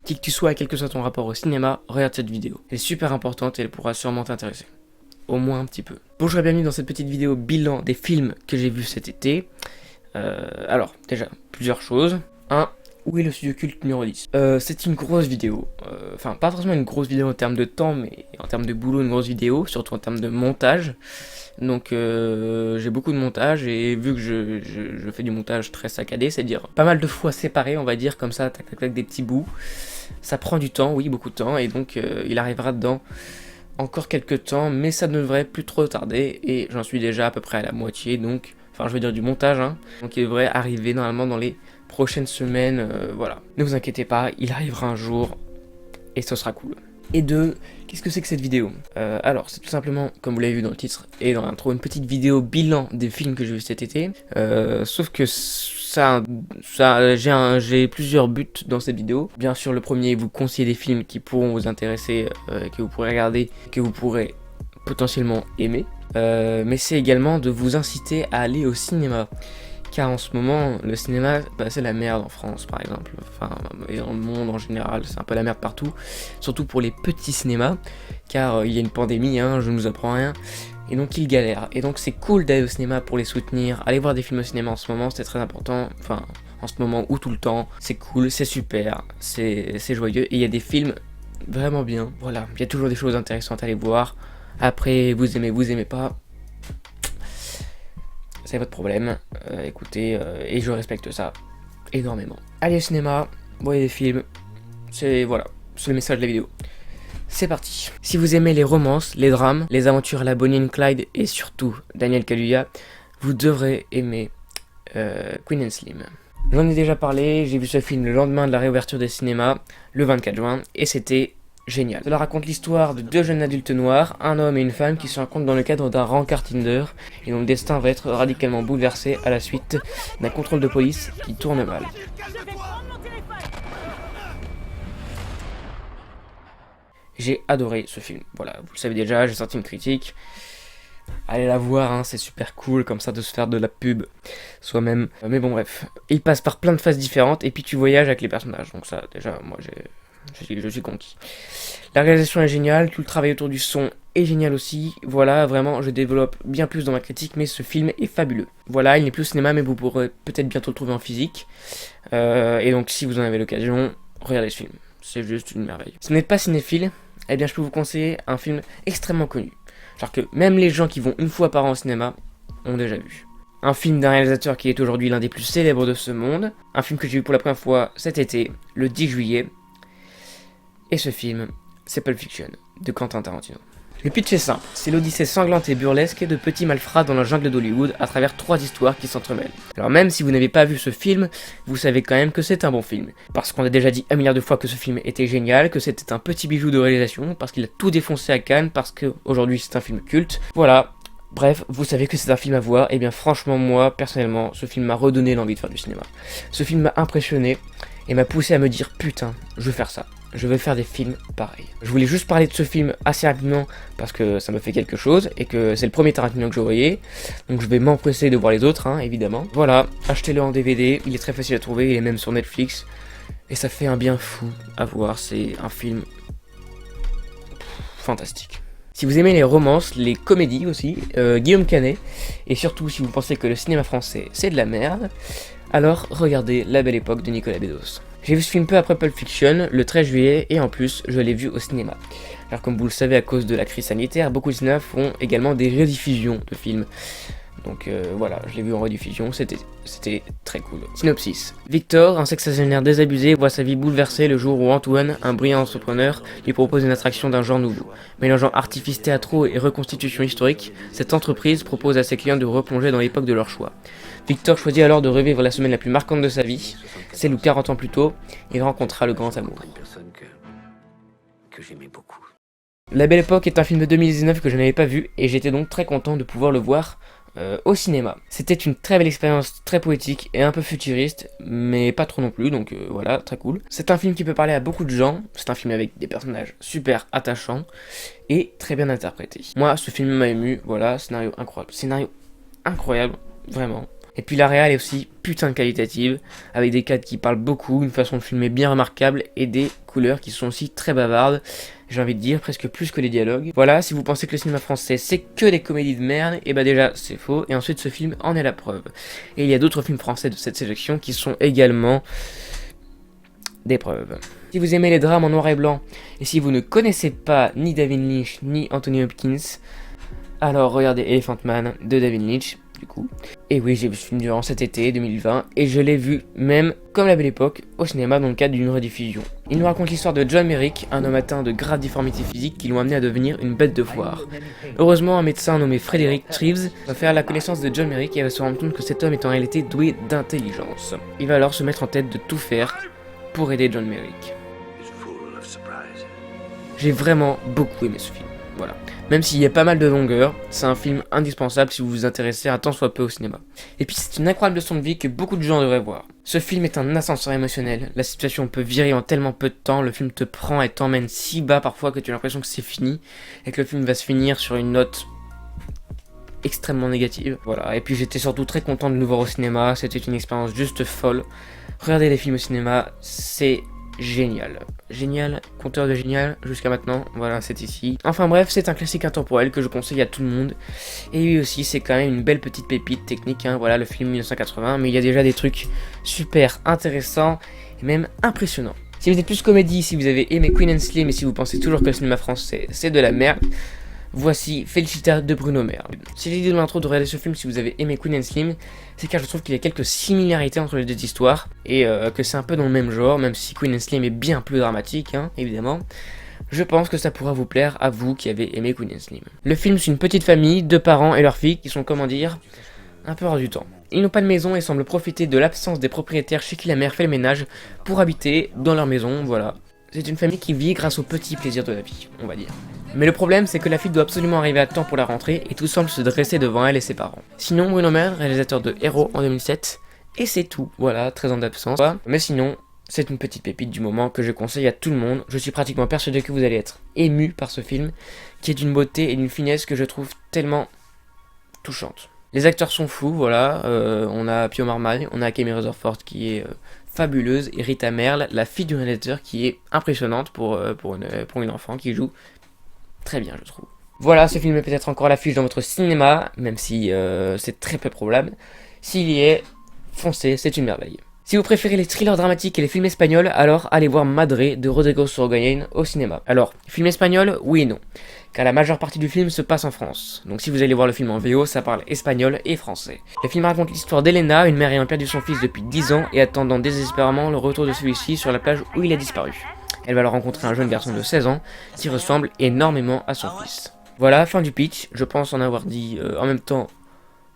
Qui que tu sois et quel que soit ton rapport au cinéma, regarde cette vidéo. Elle est super importante et elle pourra sûrement t'intéresser. Au moins un petit peu. Bonjour et bienvenue dans cette petite vidéo bilan des films que j'ai vus cet été. Alors, déjà, plusieurs choses. 1. Où est le studio culte numéro 10 C'est une grosse vidéo. Enfin, pas forcément une grosse vidéo en termes de temps, mais en termes de boulot, une grosse vidéo, surtout en termes de montage. Donc j'ai beaucoup de montage et vu que je fais du montage très saccadé, c'est-à-dire pas mal de fois séparé, on va dire, comme ça, tac tac tac, des petits bouts. Ça prend du temps, oui, beaucoup de temps, et donc il arrivera dedans encore quelques temps, mais ça ne devrait plus trop tarder, et j'en suis déjà à peu près à la moitié, donc, enfin je veux dire du montage, hein, donc il devrait arriver normalement dans les prochaines semaines, voilà. Ne vous inquiétez pas, il arrivera un jour, et ce sera cool. Et 2, qu'est-ce que c'est que cette vidéo? Alors, c'est tout simplement, comme vous l'avez vu dans le titre et dans l'intro, une petite vidéo bilan des films que j'ai vus cet été, sauf que j'ai plusieurs buts dans cette vidéo. Bien sûr, le premier, vous conseiller des films qui pourront vous intéresser, que vous pourrez regarder, que vous pourrez potentiellement aimer. Mais c'est également de vous inciter à aller au cinéma. Car en ce moment, le cinéma, c'est la merde en France par exemple. Enfin, et dans le monde en général, c'est un peu la merde partout. Surtout pour les petits cinémas. Car il y a une pandémie, hein, je ne vous apprends rien. Et donc ils galèrent. Et donc c'est cool d'aller au cinéma pour les soutenir. Aller voir des films au cinéma en ce moment, c'est très important. Enfin, en ce moment ou tout le temps. C'est cool, c'est super, c'est joyeux. Et il y a des films vraiment bien. Voilà, il y a toujours des choses intéressantes à aller voir. Après, vous aimez pas. C'est votre problème, écoutez, et je respecte ça énormément. Allez au cinéma, voyez des films, c'est le message de la vidéo. C'est parti. Si vous aimez les romances, les drames, les aventures à la Bonnie and Clyde et surtout Daniel Kaluuya, vous devrez aimer Queen and Slim. J'en ai déjà parlé, j'ai vu ce film le lendemain de la réouverture des cinémas, le 24 juin, et c'était génial. Cela raconte l'histoire de deux jeunes adultes noirs, un homme et une femme qui se rencontrent dans le cadre d'un rencard Tinder et dont le destin va être radicalement bouleversé à la suite d'un contrôle de police qui tourne mal. J'ai adoré ce film, voilà, vous le savez déjà, j'ai sorti une critique. Allez la voir, hein, c'est super cool comme ça de se faire de la pub soi-même. Mais bon bref, il passe par plein de phases différentes et puis tu voyages avec les personnages, donc ça déjà moi je suis conquis. La réalisation est géniale, tout le travail autour du son est génial aussi. Voilà, vraiment, je développe bien plus dans ma critique, mais ce film est fabuleux. Voilà, il n'est plus au cinéma, mais vous pourrez peut-être bientôt le trouver en physique. Et donc, si vous en avez l'occasion, regardez ce film. C'est juste une merveille. Si vous n'êtes pas cinéphile, eh bien, je peux vous conseiller un film extrêmement connu. Genre que même les gens qui vont une fois par an au cinéma ont déjà vu. Un film d'un réalisateur qui est aujourd'hui l'un des plus célèbres de ce monde. Un film que j'ai vu pour la première fois cet été, le 10 juillet. Et ce film, c'est Pulp Fiction, de Quentin Tarantino. Le pitch est simple, c'est l'odyssée sanglante et burlesque de petits malfrats dans la jungle d'Hollywood à travers trois histoires qui s'entremêlent. Alors même si vous n'avez pas vu ce film, vous savez quand même que c'est un bon film. Parce qu'on a déjà dit un milliard de fois que ce film était génial, que c'était un petit bijou de réalisation, parce qu'il a tout défoncé à Cannes, parce qu'aujourd'hui c'est un film culte. Voilà, bref, vous savez que c'est un film à voir, et bien franchement moi, personnellement, ce film m'a redonné l'envie de faire du cinéma. Ce film m'a impressionné, et m'a poussé à me dire putain, je veux faire ça. Je veux faire des films pareils. Je voulais juste parler de ce film assez rapidement parce que ça me fait quelque chose et que c'est le premier Tarantino que je voyais. Donc je vais m'empresser de voir les autres, hein, évidemment. Voilà, achetez-le en DVD, il est très facile à trouver, il est même sur Netflix. Et ça fait un bien fou à voir, c'est un film fantastique. Si vous aimez les romances, les comédies aussi, Guillaume Canet, et surtout si vous pensez que le cinéma français c'est de la merde, alors regardez La Belle Époque de Nicolas Bedos. J'ai vu ce film peu après Pulp Fiction, le 13 juillet, et en plus, je l'ai vu au cinéma. Alors comme vous le savez, à cause de la crise sanitaire, beaucoup de cinémas font également des rediffusions de films. Donc voilà, je l'ai vu en rediffusion, c'était très cool. Synopsis. Victor, un sexagénaire désabusé, voit sa vie bouleversée le jour où Antoine, un brillant entrepreneur, lui propose une attraction d'un genre nouveau. Mélangeant artifice théâtraux et reconstitution historique, cette entreprise propose à ses clients de replonger dans l'époque de leur choix. Victor choisit alors de revivre la semaine la plus marquante de sa vie, celle où 40 ans plus tôt, il rencontra le grand amour. Une personne que j'aimais beaucoup. La Belle Époque est un film de 2019 que je n'avais pas vu et j'étais donc très content de pouvoir le voir au cinéma. C'était une très belle expérience, très poétique et un peu futuriste, mais pas trop non plus, donc voilà, très cool. C'est un film qui peut parler à beaucoup de gens, c'est un film avec des personnages super attachants et très bien interprétés. Moi, ce film m'a ému, voilà, scénario incroyable, vraiment. Et puis la réal est aussi putain de qualitative, avec des cadres qui parlent beaucoup, une façon de filmer bien remarquable et des couleurs qui sont aussi très bavardes. J'ai envie de dire presque plus que les dialogues. Voilà, si vous pensez que le cinéma français c'est que des comédies de merde, et bah déjà c'est faux, et ensuite ce film en est la preuve. Et il y a d'autres films français de cette sélection qui sont également des preuves. Si vous aimez les drames en noir et blanc, et si vous ne connaissez pas ni David Lynch ni Anthony Hopkins, alors regardez Elephant Man de David Lynch, du coup. Et oui, j'ai vu ce film durant cet été 2020, et je l'ai vu, même comme la belle époque, au cinéma dans le cadre d'une rediffusion. Il nous raconte l'histoire de John Merrick, un homme atteint de graves difformités physiques qui l'ont amené à devenir une bête de foire. Heureusement, un médecin nommé Frederick Treves va faire la connaissance de John Merrick et va se rendre compte que cet homme est en réalité doué d'intelligence. Il va alors se mettre en tête de tout faire pour aider John Merrick. J'ai vraiment beaucoup aimé ce film, voilà. Même s'il y a pas mal de longueur, c'est un film indispensable si vous vous intéressez à tant soit peu au cinéma. Et puis c'est une incroyable leçon de vie que beaucoup de gens devraient voir. Ce film est un ascenseur émotionnel, la situation peut virer en tellement peu de temps, le film te prend et t'emmène si bas parfois que tu as l'impression que c'est fini, et que le film va se finir sur une note extrêmement négative. Voilà, et puis j'étais surtout très content de nous voir au cinéma, c'était une expérience juste folle. Regardez les films au cinéma, c'est génial. Génial, compteur de génial jusqu'à maintenant, voilà, c'est ici. Enfin bref, c'est un classique intemporel que je conseille à tout le monde. Et lui aussi, c'est quand même une belle petite pépite technique, hein, voilà, le film 1980, mais il y a déjà des trucs super intéressants et même impressionnants. Si vous êtes plus comédie, si vous avez aimé Queen and Slim et si vous pensez toujours que le cinéma français c'est de la merde, voici Felicita de Bruno Mer. Si j'ai dit dans l'intro de regarder ce film si vous avez aimé Queen and Slim, c'est car je trouve qu'il y a quelques similarités entre les deux histoires, et que c'est un peu dans le même genre, même si Queen and Slim est bien plus dramatique, hein, évidemment. Je pense que ça pourra vous plaire à vous qui avez aimé Queen and Slim. Le film, c'est une petite famille, deux parents et leur fille qui sont, comment dire, un peu hors du temps. Ils n'ont pas de maison et semblent profiter de l'absence des propriétaires chez qui la mère fait le ménage pour habiter dans leur maison, voilà. C'est une famille qui vit grâce aux petits plaisirs de la vie, on va dire. Mais le problème, c'est que la fille doit absolument arriver à temps pour la rentrée et tout semble se dresser devant elle et ses parents. Sinon, Bruno Mer, réalisateur de Héros en 2007, et c'est tout. Voilà, 13 ans d'absence. Mais sinon, c'est une petite pépite du moment que je conseille à tout le monde. Je suis pratiquement persuadé que vous allez être ému par ce film, qui est d'une beauté et d'une finesse que je trouve tellement touchante. Les acteurs sont fous, voilà. On a Pio Marmaille, on a Camille Rutherford qui est fabuleuse, et Rita Merle, la fille du réalisateur, qui est impressionnante pour une enfant qui joue très bien, je trouve. Voilà, ce film est peut-être encore à l'affiche dans votre cinéma, même si c'est très peu probable. S'il y est, foncez, c'est une merveille. Si vous préférez les thrillers dramatiques et les films espagnols, alors allez voir Madré de Rodrigo Sorogoyen au cinéma. Alors, film espagnol, oui et non, car la majeure partie du film se passe en France. Donc si vous allez voir le film en VO, ça parle espagnol et français. Le film raconte l'histoire d'Elena, une mère ayant perdu son fils depuis 10 ans et attendant désespérément le retour de celui-ci sur la plage où il a disparu. Elle va alors rencontrer un jeune garçon de 16 ans qui ressemble énormément à son fils. Voilà, fin du pitch, je pense en avoir dit en même temps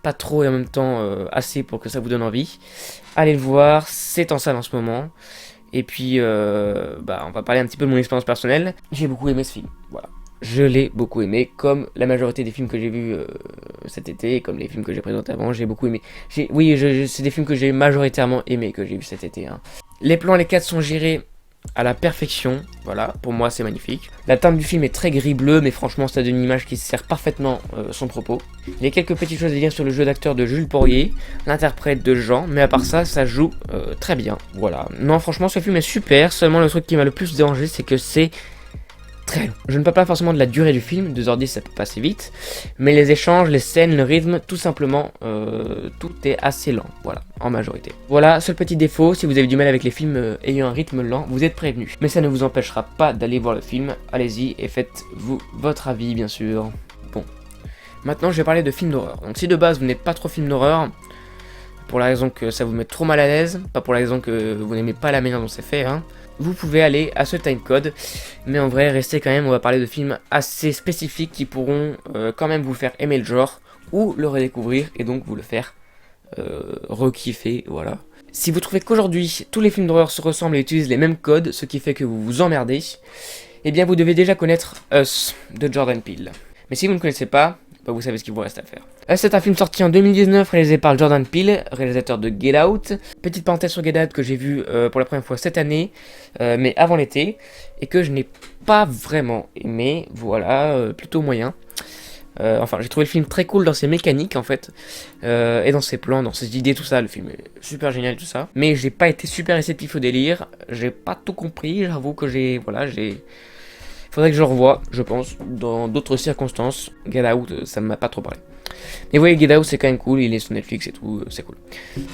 pas trop et en même temps assez pour que ça vous donne envie. Allez le voir, c'est en salle en ce moment. Et puis, on va parler un petit peu de mon expérience personnelle. J'ai beaucoup aimé ce film, voilà. Je l'ai beaucoup aimé, comme la majorité des films que j'ai vus cet été, et comme les films que j'ai présentés avant, j'ai beaucoup aimé. C'est des films que j'ai majoritairement aimés, que j'ai vus cet été. Hein. Les plans, les cadres sont gérés à la perfection, voilà, pour moi c'est magnifique. La teinte du film est très gris-bleu, mais franchement ça donne une image qui sert parfaitement son propos. Il y a quelques petites choses à dire sur le jeu d'acteur de Jules Porrier, l'interprète de Jean, mais à part ça, ça joue très bien, voilà. Non, franchement ce film est super, seulement le truc qui m'a le plus dérangé, c'est que c'est très long. Je ne parle pas forcément de la durée du film, 2h10 ça peut passer vite, mais les échanges, les scènes, le rythme, tout simplement, tout est assez lent, voilà, en majorité. Voilà, seul petit défaut, si vous avez du mal avec les films ayant un rythme lent, vous êtes prévenus. Mais ça ne vous empêchera pas d'aller voir le film, allez-y et faites-vous votre avis bien sûr. Bon, maintenant je vais parler de films d'horreur. Donc si de base vous n'êtes pas trop film d'horreur, pour la raison que ça vous met trop mal à l'aise, pas pour la raison que vous n'aimez pas la manière dont c'est fait, hein, vous pouvez aller à ce timecode, mais en vrai, restez quand même, on va parler de films assez spécifiques qui pourront quand même vous faire aimer le genre, ou le redécouvrir, et donc vous le faire re-kiffer, voilà. Si vous trouvez qu'aujourd'hui, tous les films d'horreur se ressemblent et utilisent les mêmes codes, ce qui fait que vous vous emmerdez, eh bien vous devez déjà connaître Us, de Jordan Peele. Mais si vous ne connaissez pas, bah vous savez ce qu'il vous reste à faire. C'est un film sorti en 2019, réalisé par Jordan Peele, réalisateur de Get Out. Petite parenthèse sur Get Out que j'ai vu pour la première fois cette année, mais avant l'été, et que je n'ai pas vraiment aimé, voilà, plutôt moyen. Enfin, j'ai trouvé le film très cool dans ses mécaniques en fait, et dans ses plans, dans ses idées, tout ça. Le film est super génial, tout ça. Mais j'ai pas été super réceptif au délire. J'ai pas tout compris. J'avoue que faudrait que je le revoie, je pense, dans d'autres circonstances. Get Out, ça m'a pas trop parlé. Mais vous voyez, Get Out, c'est quand même cool, il est sur Netflix et tout, c'est cool.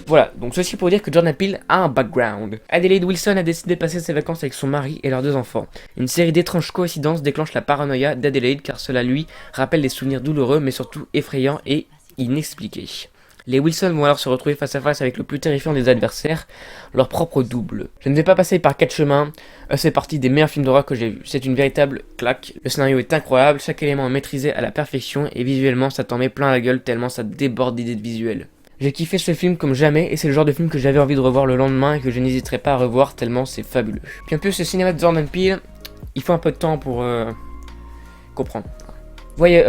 Voilà, donc ceci pour dire que Jordan Peele a un background. Adelaide Wilson a décidé de passer ses vacances avec son mari et leurs 2 enfants. Une série d'étranges coïncidences déclenche la paranoïa d'Adelaide car cela lui rappelle des souvenirs douloureux mais surtout effrayants et inexpliqués. Les Wilson vont alors se retrouver face à face avec le plus terrifiant des adversaires, leur propre double. Je ne vais pas passer par 4 chemins, c'est partie des meilleurs films d'horreur que j'ai vus. C'est une véritable claque, le scénario est incroyable, chaque élément est maîtrisé à la perfection et visuellement ça t'en met plein la gueule tellement ça déborde d'idées de visuel. J'ai kiffé ce film comme jamais et c'est le genre de film que j'avais envie de revoir le lendemain et que je n'hésiterai pas à revoir tellement c'est fabuleux. Puis en plus le cinéma de Jordan Peele, il faut un peu de temps pour comprendre. Vous voyez,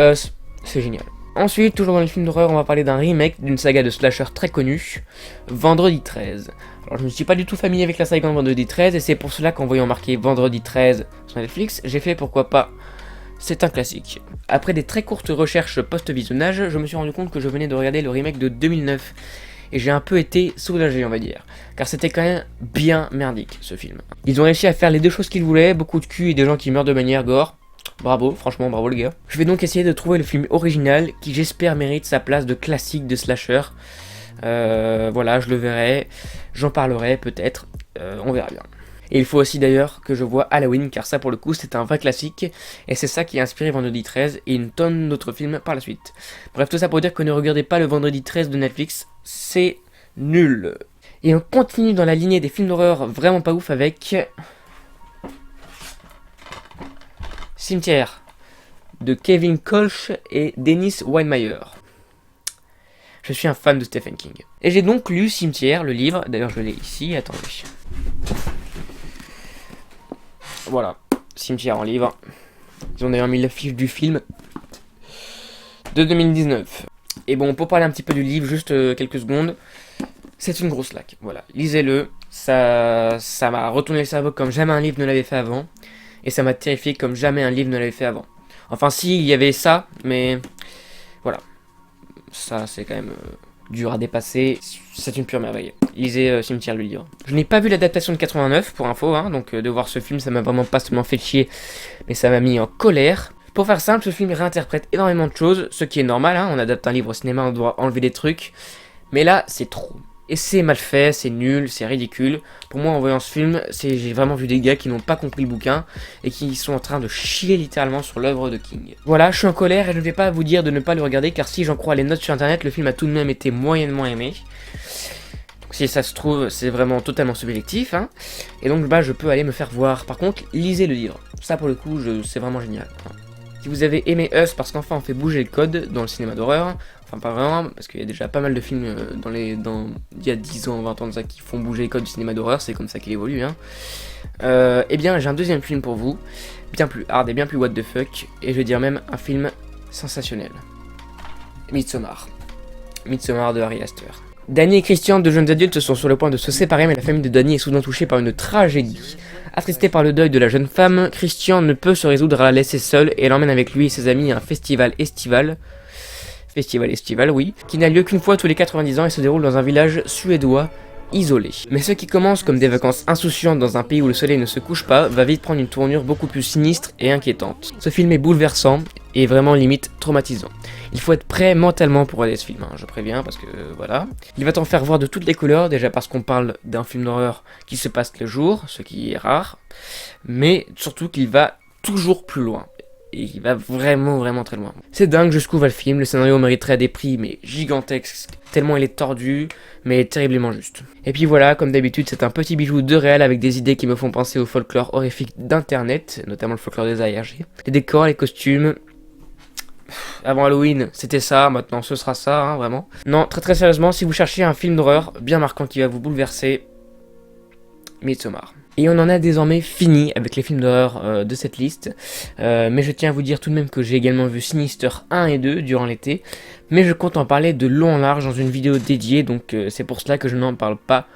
c'est génial. Ensuite, toujours dans les films d'horreur, on va parler d'un remake d'une saga de slasher très connue, Vendredi 13. Alors je ne suis pas du tout familier avec la saga de Vendredi 13 et c'est pour cela qu'en voyant marqué Vendredi 13 sur Netflix, j'ai fait pourquoi pas. C'est un classique. Après des très courtes recherches post-visionnage, je me suis rendu compte que je venais de regarder le remake de 2009 et j'ai un peu été soulagé, on va dire, car c'était quand même bien merdique ce film. Ils ont réussi à faire les 2 choses qu'ils voulaient, beaucoup de cul et des gens qui meurent de manière gore. Bravo, franchement, bravo les gars. Je vais donc essayer de trouver le film original qui j'espère mérite sa place de classique de slasher. Voilà, je le verrai, j'en parlerai peut-être, on verra bien. Et il faut aussi d'ailleurs que je vois Halloween car ça pour le coup c'est un vrai classique et c'est ça qui a inspiré Vendredi 13 et une tonne d'autres films par la suite. Bref, tout ça pour dire que ne regardez pas le Vendredi 13 de Netflix, c'est nul. Et on continue dans la lignée des films d'horreur vraiment pas ouf avec Cimetière de Kevin Kolsch et Dennis Weinmeyer. Je suis un fan de Stephen King. Et j'ai donc lu Cimetière, le livre, d'ailleurs je l'ai ici, attendez. Voilà, Cimetière en livre. Ils ont d'ailleurs mis l'affiche du film de 2019. Et bon, pour parler un petit peu du livre, juste quelques secondes, c'est une grosse claque. Voilà, lisez-le, ça m'a retourné le cerveau comme jamais un livre ne l'avait fait avant. Et ça m'a terrifié comme jamais un livre ne l'avait fait avant. Enfin si, il y avait ça, mais voilà. Ça c'est quand même dur à dépasser. C'est une pure merveille. Lisez Cimetière le livre. Je n'ai pas vu l'adaptation de 89 pour info, hein, donc de voir ce film ça m'a vraiment pas seulement fait chier, mais ça m'a mis en colère. Pour faire simple, ce film réinterprète énormément de choses, ce qui est normal, hein, on adapte un livre au cinéma, on doit enlever des trucs. Mais là, c'est trop. Et c'est mal fait, c'est nul, c'est ridicule. Pour moi, en voyant ce film, j'ai vraiment vu des gars qui n'ont pas compris le bouquin et qui sont en train de chier littéralement sur l'œuvre de King. Voilà, je suis en colère et je ne vais pas vous dire de ne pas le regarder car si j'en crois les notes sur internet, le film a tout de même été moyennement aimé. Donc si ça se trouve, c'est vraiment totalement subjectif, hein. Et donc bah, je peux aller me faire voir. Par contre, lisez le livre. Ça pour le coup, c'est vraiment génial. Si vous avez aimé Us parce qu'enfin on fait bouger le code dans le cinéma d'horreur, enfin pas vraiment, parce qu'il y a déjà pas mal de films il y a 10 ans, 20 ans de ça qui font bouger les codes du cinéma d'horreur, c'est comme ça qu'il évolue, hein. Eh bien j'ai un deuxième film pour vous, bien plus hard et bien plus what the fuck, et je veux dire même un film sensationnel. Midsommar. Midsommar de Ari Aster. Danny et Christian, 2 jeunes adultes, sont sur le point de se séparer, mais la famille de Danny est soudain touchée par une tragédie. Attristé par le deuil de la jeune femme, Christian ne peut se résoudre à la laisser seule et l'emmène avec lui et ses amis à un festival estival, oui, qui n'a lieu qu'une fois tous les 90 ans et se déroule dans un village suédois isolé. Mais ce qui commence comme des vacances insouciantes dans un pays où le soleil ne se couche pas, va vite prendre une tournure beaucoup plus sinistre et inquiétante. Ce film est bouleversant et vraiment limite traumatisant. Il faut être prêt mentalement pour regarder ce film, hein, je préviens, parce que voilà. Il va t'en faire voir de toutes les couleurs, déjà parce qu'on parle d'un film d'horreur qui se passe le jour, ce qui est rare, mais surtout qu'il va toujours plus loin. Et il va vraiment très loin. C'est dingue jusqu'où va le film, le scénario mériterait des prix mais gigantesques, tellement il est tordu, mais terriblement juste. Et puis voilà, comme d'habitude, c'est un petit bijou de réel avec des idées qui me font penser au folklore horrifique d'internet, notamment le folklore des ARG. Les décors, les costumes... Avant Halloween, c'était ça, maintenant ce sera ça, hein, vraiment. Non, très sérieusement, si vous cherchez un film d'horreur bien marquant qui va vous bouleverser, Midsommar. Et on en a désormais fini avec les films d'horreur de cette liste. Mais je tiens à vous dire tout de même que j'ai également vu Sinister 1 et 2 durant l'été. Mais je compte en parler de long en large dans une vidéo dédiée, donc c'est pour cela que je n'en parle pas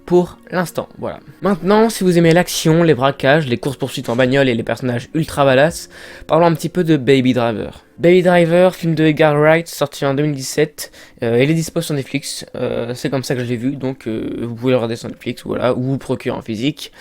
pour l'instant, voilà. Maintenant, si vous aimez l'action, les braquages, les courses-poursuites en bagnole et les personnages ultra badass, parlons un petit peu de Baby Driver. Baby Driver, film de Edgar Wright, sorti en 2017, il est dispo sur Netflix, c'est comme ça que je l'ai vu, donc vous pouvez le regarder sur Netflix, voilà, ou vous procurer en physique.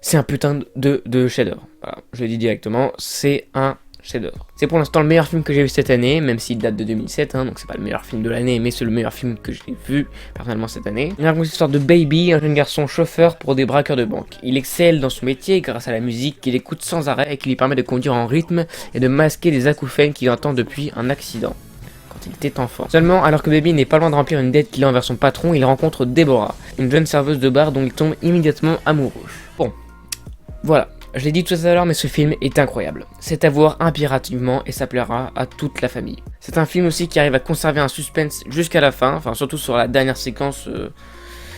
C'est un putain de chef-d'œuvre, voilà, je le dis directement, c'est un chef-d'œuvre. C'est pour l'instant le meilleur film que j'ai vu cette année, même s'il date de 2007, hein, donc c'est pas le meilleur film de l'année, mais c'est le meilleur film que j'ai vu personnellement cette année. Il raconte l'histoire de Baby, un jeune garçon chauffeur pour des braqueurs de banque. Il excelle dans son métier grâce à la musique qu'il écoute sans arrêt et qui lui permet de conduire en rythme et de masquer les acouphènes qu'il entend depuis un accident quand il était enfant. Seulement, alors que Baby n'est pas loin de remplir une dette qu'il a envers son patron, il rencontre Deborah, une jeune serveuse de bar dont il tombe immédiatement amoureux. Bon, voilà. Je l'ai dit tout à l'heure, mais ce film est incroyable. C'est à voir impérativement et ça plaira à toute la famille. C'est un film aussi qui arrive à conserver un suspense jusqu'à la fin, enfin surtout sur la dernière séquence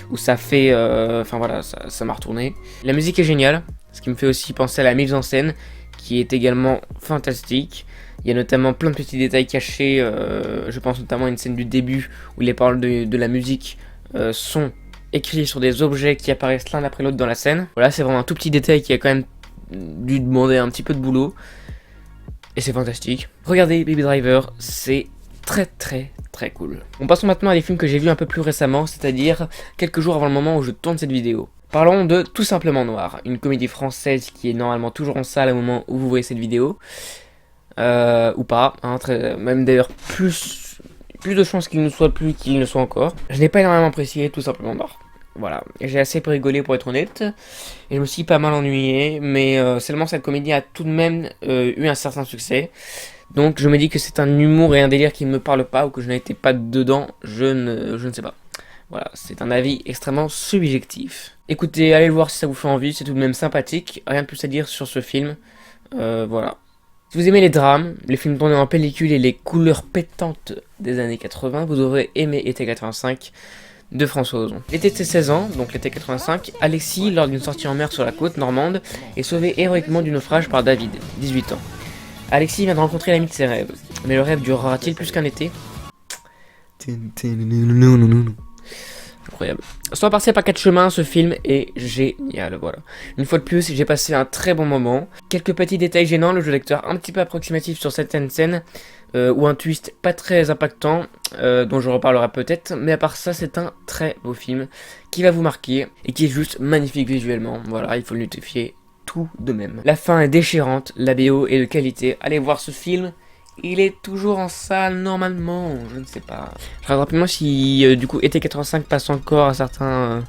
où ça fait... Enfin voilà, ça m'a retourné. La musique est géniale, ce qui me fait aussi penser à la mise en scène, qui est également fantastique. Il y a notamment plein de petits détails cachés, je pense notamment à une scène du début où les paroles de la musique sont écrites sur des objets qui apparaissent l'un après l'autre dans la scène. Voilà, c'est vraiment un tout petit détail qui a quand même dû demander un petit peu de boulot et c'est fantastique. Regardez Baby Driver, c'est très cool. Bon, passons maintenant à des films que j'ai vus un peu plus récemment, c'est-à-dire quelques jours avant le moment où je tourne cette vidéo. Parlons de Tout simplement Noir, une comédie française qui est normalement toujours en salle au moment où vous voyez cette vidéo, ou pas, hein, même d'ailleurs plus de chances qu'il ne soit plus qu'il ne soit encore. Je n'ai pas énormément apprécié Tout simplement Noir. Voilà, j'ai assez peu rigolé pour être honnête, et je me suis pas mal ennuyé, mais seulement cette comédie a tout de même eu un certain succès, donc je me dis que c'est un humour et un délire qui ne me parle pas, ou que je n'étais pas dedans, je ne sais pas. Voilà, c'est un avis extrêmement subjectif. Écoutez, allez le voir si ça vous fait envie, c'est tout de même sympathique, rien de plus à dire sur ce film, voilà. Si vous aimez les drames, les films tournés en pellicule et les couleurs pétantes des années 80, vous aurez aimé Été 85, de François Ozon. L'été de ses 16 ans, donc l'été 85, Alexis, lors d'une sortie en mer sur la côte normande, est sauvé héroïquement du naufrage par David, 18 ans. Alexis vient de rencontrer l'ami de ses rêves, mais le rêve durera-t-il plus qu'un été? Incroyable. Sans passer par quatre chemins, ce film est génial, voilà. Une fois de plus, j'ai passé un très bon moment. Quelques petits détails gênants, le jeu d'acteur un petit peu approximatif sur certaines scènes, ou un twist pas très impactant, dont je reparlerai peut-être, mais à part ça, c'est un très beau film qui va vous marquer et qui est juste magnifique visuellement. Voilà, il faut le notifier tout de même. La fin est déchirante, la BO est de qualité. Allez voir ce film. Il est toujours en salle normalement, je ne sais pas. Je regarde rapidement si du coup Été 85 passe encore à certains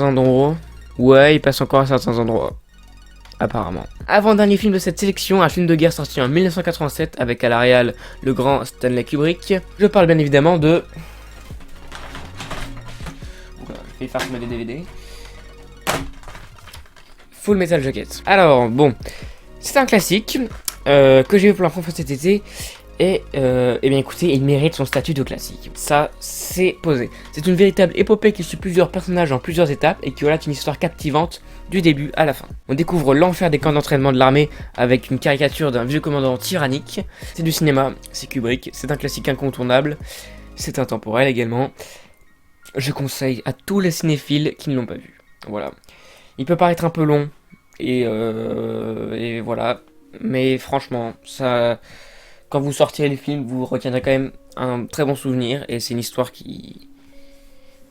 endroits. Ouais, il passe encore à certains endroits. Apparemment. Avant-dernier film de cette sélection, un film de guerre sorti en 1987 avec à la réal le grand Stanley Kubrick. Je parle bien évidemment de... Oula, je vais faire des DVD. Full Metal Jacket. Alors, bon, c'est un classique que j'ai vu pour la première fois cet été. Et eh bien écoutez, il mérite son statut de classique. Ça, c'est posé. C'est une véritable épopée qui suit plusieurs personnages en plusieurs étapes et qui relate une histoire captivante du début à la fin. On découvre l'enfer des camps d'entraînement de l'armée avec une caricature d'un vieux commandant tyrannique. C'est du cinéma, c'est Kubrick, c'est un classique incontournable, c'est intemporel également. Je conseille à tous les cinéphiles qui ne l'ont pas vu. Voilà. Il peut paraître un peu long et voilà, mais franchement, ça... Quand vous sortirez le film, vous retiendrez quand même un très bon souvenir. Et c'est une histoire qui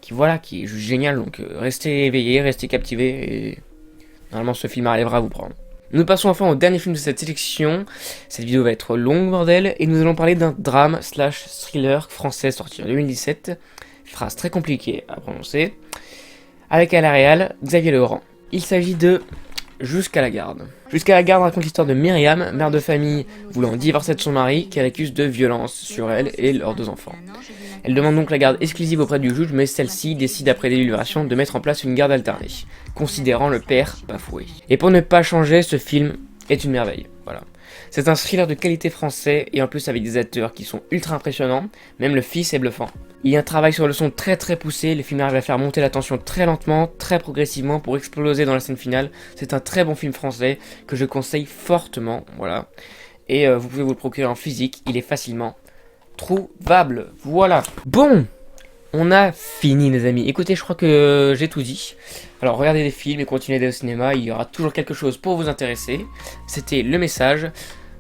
est juste géniale. Donc restez éveillés, restez captivés. Et normalement ce film arrivera à vous prendre. Nous passons enfin au dernier film de cette sélection. Cette vidéo va être longue, bordel. Et nous allons parler d'un drame / thriller français sorti en 2017. Phrase très compliquée à prononcer. Avec à la réal Xavier Legrand. Il s'agit de... Jusqu'à la garde. Jusqu'à la garde raconte l'histoire de Myriam, mère de famille voulant divorcer de son mari, qu'elle accuse de violence sur elle et leurs 2 enfants. Elle demande donc la garde exclusive auprès du juge, mais celle-ci décide après délibération de mettre en place une garde alternée, considérant le père bafoué. Et pour ne pas changer, ce film est une merveille. Voilà. C'est un thriller de qualité français, et en plus avec des acteurs qui sont ultra impressionnants, même le fils est bluffant. Il y a un travail sur le son très poussé, le film arrive à faire monter la tension très lentement, très progressivement pour exploser dans la scène finale. C'est un très bon film français que je conseille fortement, voilà. Et vous pouvez vous le procurer en physique, il est facilement trouvable, voilà. Bon, On a fini les amis. Écoutez, je crois que j'ai tout dit. Alors regardez des films et continuez d'aller au cinéma, il y aura toujours quelque chose pour vous intéresser. C'était le message.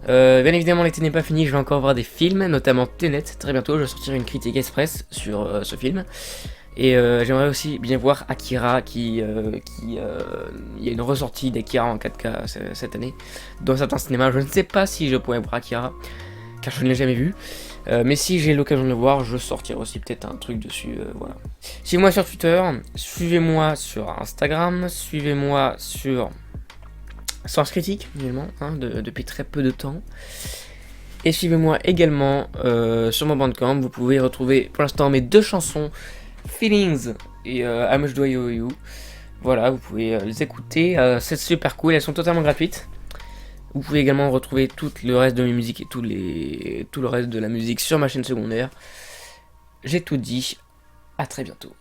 Bien évidemment l'été n'est pas fini, je vais encore voir des films, notamment Tenet. Très bientôt je vais sortir une critique express sur ce film. Et j'aimerais aussi bien voir Akira il y a une ressortie d'Akira en 4K cette année dans certains cinémas. Je ne sais pas si je pourrais voir Akira car je ne l'ai jamais vu. Mais si j'ai l'occasion de le voir, je sortirai aussi peut-être un truc dessus, voilà. Suivez-moi sur Twitter, suivez-moi sur Instagram, suivez-moi sur Sens Critique, également, hein, depuis très peu de temps. Et suivez-moi également sur mon Bandcamp, vous pouvez retrouver pour l'instant mes 2 chansons, Feelings et How Much Do I Owe You. Voilà, vous pouvez les écouter, c'est super cool, elles sont totalement gratuites. Vous pouvez également retrouver tout le reste de mes musiques et tout le reste de la musique sur ma chaîne secondaire. J'ai tout dit, à très bientôt.